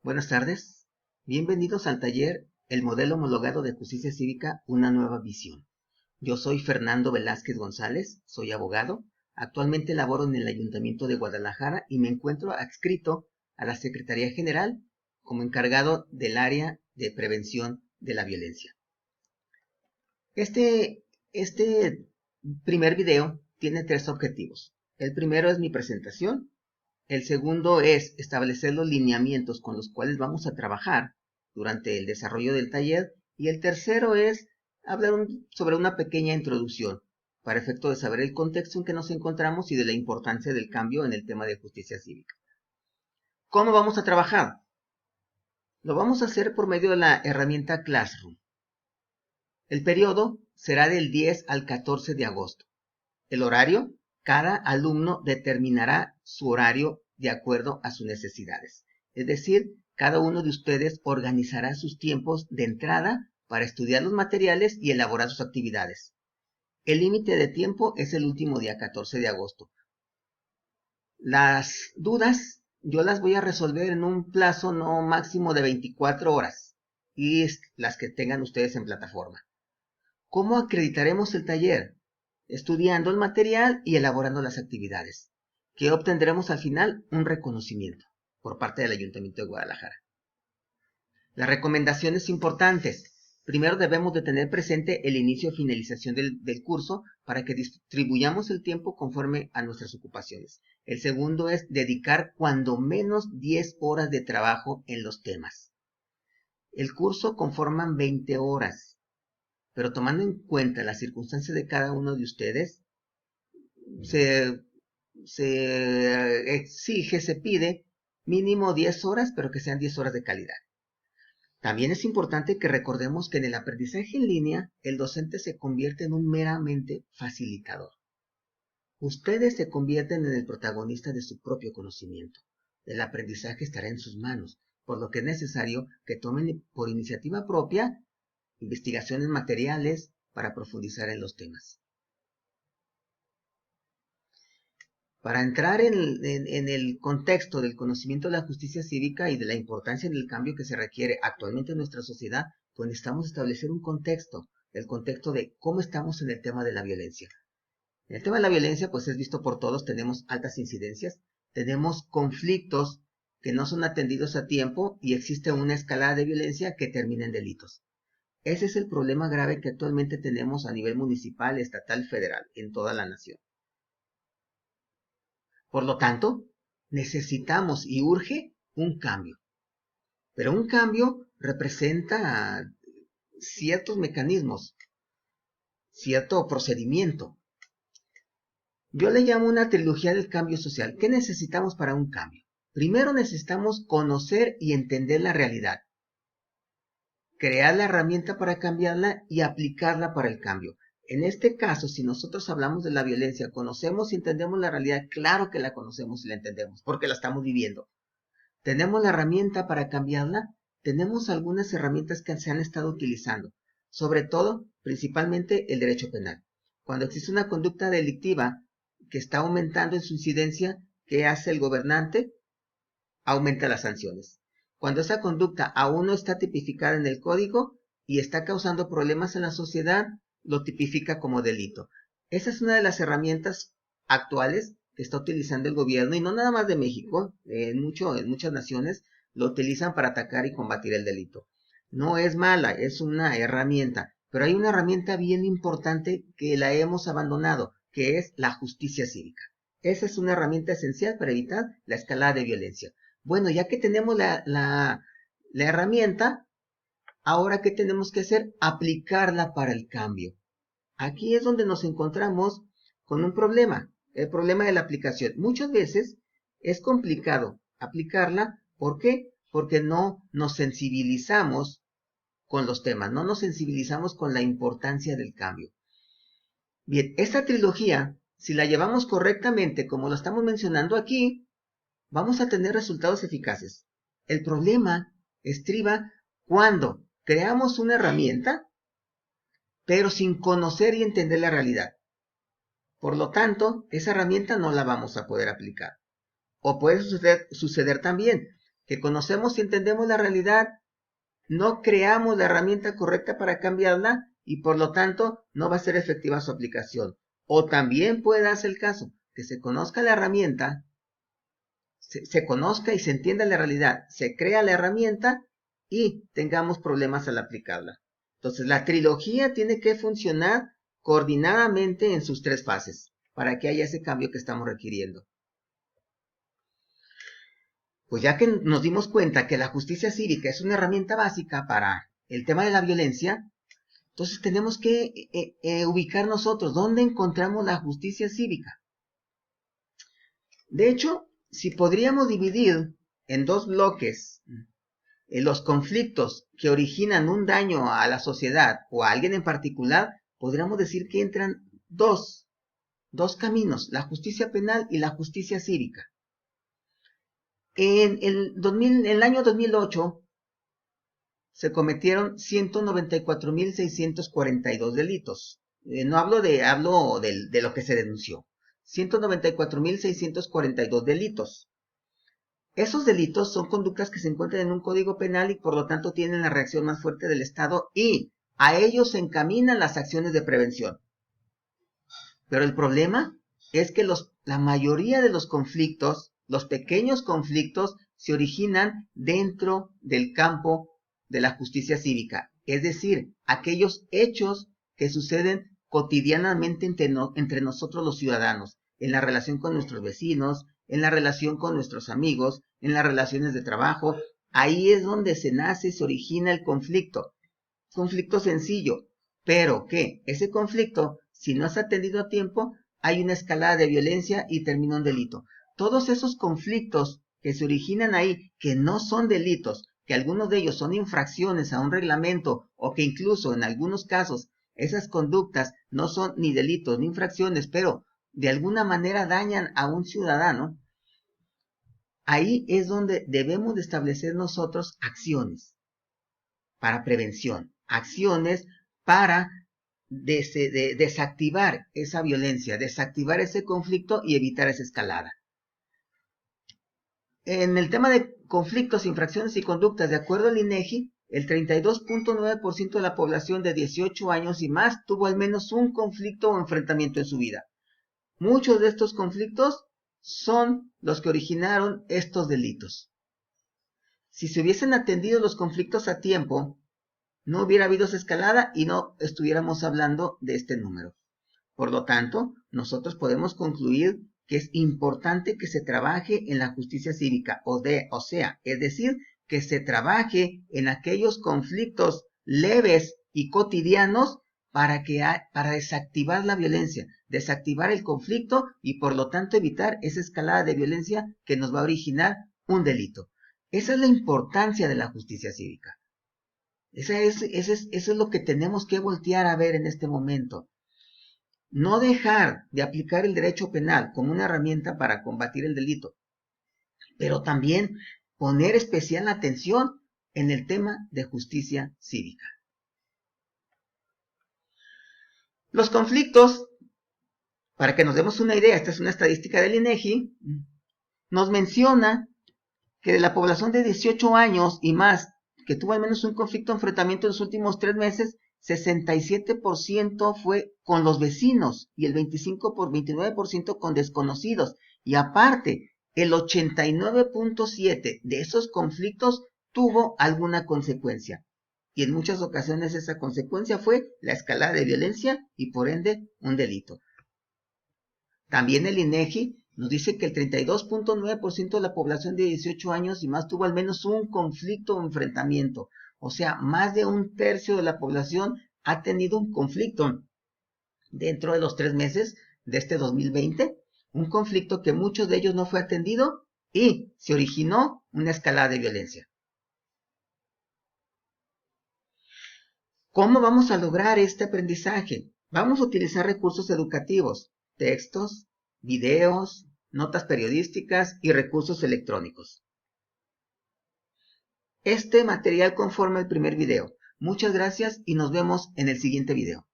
Buenas tardes, bienvenidos al taller El modelo homologado de justicia cívica, una nueva visión. Yo soy Fernando Velázquez González, soy abogado, actualmente laboro en el Ayuntamiento de Guadalajara y me encuentro adscrito a la Secretaría General como encargado del área de prevención de la violencia. Este primer video tiene tres objetivos. El primero es mi presentación. El segundo es establecer los lineamientos con los cuales vamos a trabajar durante el desarrollo del taller. Y el tercero es hablar sobre una pequeña introducción para efecto de saber el contexto en que nos encontramos y de la importancia del cambio en el tema de justicia cívica. ¿Cómo vamos a trabajar? Lo vamos a hacer por medio de la herramienta Classroom. El periodo será del 10 al 14 de agosto. El horario, cada alumno determinará su horario de acuerdo a sus necesidades. Es decir, cada uno de ustedes organizará sus tiempos de entrada para estudiar los materiales y elaborar sus actividades. El límite de tiempo es el último día 14 de agosto. Las dudas yo las voy a resolver en un plazo no máximo de 24 horas y las que tengan ustedes en plataforma. ¿Cómo acreditaremos el taller? Estudiando el material y elaborando las actividades, que obtendremos al final un reconocimiento por parte del Ayuntamiento de Guadalajara. Las recomendaciones importantes. Primero debemos de tener presente el inicio y finalización del curso para que distribuyamos el tiempo conforme a nuestras ocupaciones. El segundo es dedicar cuando menos 10 horas de trabajo en los temas. El curso conforman 20 horas. Pero tomando en cuenta las circunstancias de cada uno de ustedes, se exige, se pide mínimo 10 horas, pero que sean 10 horas de calidad. También es importante que recordemos que en el aprendizaje en línea, el docente se convierte en un meramente facilitador. Ustedes se convierten en el protagonista de su propio conocimiento. El aprendizaje estará en sus manos, por lo que es necesario que tomen por iniciativa propia investigaciones materiales para profundizar en los temas. Para entrar en el contexto del conocimiento de la justicia cívica y de la importancia del cambio que se requiere actualmente en nuestra sociedad, pues necesitamos establecer un contexto, el contexto de cómo estamos en el tema de la violencia. En el tema de la violencia, pues es visto por todos, tenemos altas incidencias, tenemos conflictos que no son atendidos a tiempo y existe una escalada de violencia que termina en delitos. Ese es el problema grave que actualmente tenemos a nivel municipal, estatal, federal, en toda la nación. Por lo tanto, necesitamos y urge un cambio. Pero un cambio representa ciertos mecanismos, cierto procedimiento. Yo le llamo una trilogía del cambio social. ¿Qué necesitamos para un cambio? Primero necesitamos conocer y entender la realidad, crear la herramienta para cambiarla y aplicarla para el cambio. En este caso, si nosotros hablamos de la violencia, conocemos y entendemos la realidad, claro que la conocemos y la entendemos, porque la estamos viviendo. ¿Tenemos la herramienta para cambiarla? Tenemos algunas herramientas que se han estado utilizando, sobre todo, principalmente el derecho penal. Cuando existe una conducta delictiva que está aumentando en su incidencia, ¿qué hace el gobernante? Aumenta las sanciones. Cuando esa conducta aún no está tipificada en el código y está causando problemas en la sociedad, lo tipifica como delito. Esa es una de las herramientas actuales que está utilizando el gobierno, y no nada más de México, en muchas naciones lo utilizan para atacar y combatir el delito. No es mala, es una herramienta, pero hay una herramienta bien importante que la hemos abandonado, que es la justicia cívica. Esa es una herramienta esencial para evitar la escalada de violencia. Bueno, ya que tenemos la herramienta, ahora ¿qué tenemos que hacer? Aplicarla para el cambio. Aquí es donde nos encontramos con un problema, el problema de la aplicación. Muchas veces es complicado aplicarla. ¿Por qué? Porque no nos sensibilizamos con los temas, no nos sensibilizamos con la importancia del cambio. Bien, esta trilogía, si la llevamos correctamente, como lo estamos mencionando aquí, vamos a tener resultados eficaces. El problema estriba cuando creamos una herramienta, pero sin conocer y entender la realidad. Por lo tanto, esa herramienta no la vamos a poder aplicar. O puede suceder también que conocemos y entendemos la realidad, no creamos la herramienta correcta para cambiarla y por lo tanto no va a ser efectiva su aplicación. O también puede darse el caso que se conozca la herramienta, se conozca y se entienda la realidad, se crea la herramienta y tengamos problemas al aplicarla. Entonces la trilogía tiene que funcionar coordinadamente en sus tres fases para que haya ese cambio que estamos requiriendo. Pues ya que nos dimos cuenta que la justicia cívica es una herramienta básica para el tema de la violencia, entonces tenemos que ubicar nosotros dónde encontramos la justicia cívica. De hecho, si podríamos dividir en dos bloques los conflictos que originan un daño a la sociedad o a alguien en particular, podríamos decir que entran dos caminos, la justicia penal y la justicia cívica. En el año 2008 se cometieron 194.642 delitos. Hablo de lo que se denunció. 194.642 delitos. Esos delitos son conductas que se encuentran en un código penal y por lo tanto tienen la reacción más fuerte del Estado y a ellos se encaminan las acciones de prevención. Pero el problema es que la mayoría de los conflictos, los pequeños conflictos, se originan dentro del campo de la justicia cívica. Es decir, aquellos hechos que suceden cotidianamente entre nosotros los ciudadanos, en la relación con nuestros vecinos, en la relación con nuestros amigos, en las relaciones de trabajo. Ahí es donde se nace, se origina el conflicto. Conflicto sencillo, pero que ese conflicto, si no es atendido a tiempo, hay una escalada de violencia y termina un delito. Todos esos conflictos que se originan ahí, que no son delitos, que algunos de ellos son infracciones a un reglamento o que incluso en algunos casos esas conductas no son ni delitos ni infracciones, pero de alguna manera dañan a un ciudadano, ahí es donde debemos de establecer nosotros acciones para prevención, acciones para desactivar esa violencia, desactivar ese conflicto y evitar esa escalada. En el tema de conflictos, infracciones y conductas, de acuerdo al INEGI, el 32.9% de la población de 18 años y más tuvo al menos un conflicto o enfrentamiento en su vida. Muchos de estos conflictos son los que originaron estos delitos. Si se hubiesen atendido los conflictos a tiempo, no hubiera habido esa escalada y no estuviéramos hablando de este número. Por lo tanto, nosotros podemos concluir que es importante que se trabaje en la justicia cívica, es decir, que se trabaje en aquellos conflictos leves y cotidianos para desactivar la violencia, desactivar el conflicto y por lo tanto evitar esa escalada de violencia que nos va a originar un delito. Esa es la importancia de la justicia cívica. Eso es lo que tenemos que voltear a ver en este momento. No dejar de aplicar el derecho penal como una herramienta para combatir el delito, pero también poner especial atención en el tema de justicia cívica. Los conflictos, para que nos demos una idea, esta es una estadística del INEGI, nos menciona que de la población de 18 años y más que tuvo al menos un conflicto o enfrentamiento en los últimos 3 meses, 67% fue con los vecinos y el 29% con desconocidos. Y aparte, el 89.7% de esos conflictos tuvo alguna consecuencia. Y en muchas ocasiones esa consecuencia fue la escalada de violencia y por ende un delito. También el INEGI nos dice que el 32.9% de la población de 18 años y más tuvo al menos un conflicto o enfrentamiento. O sea, más de un tercio de la población ha tenido un conflicto dentro de los 3 meses de este 2020. Un conflicto que muchos de ellos no fue atendido y se originó una escalada de violencia. ¿Cómo vamos a lograr este aprendizaje? Vamos a utilizar recursos educativos, textos, videos, notas periodísticas y recursos electrónicos. Este material conforma el primer video. Muchas gracias y nos vemos en el siguiente video.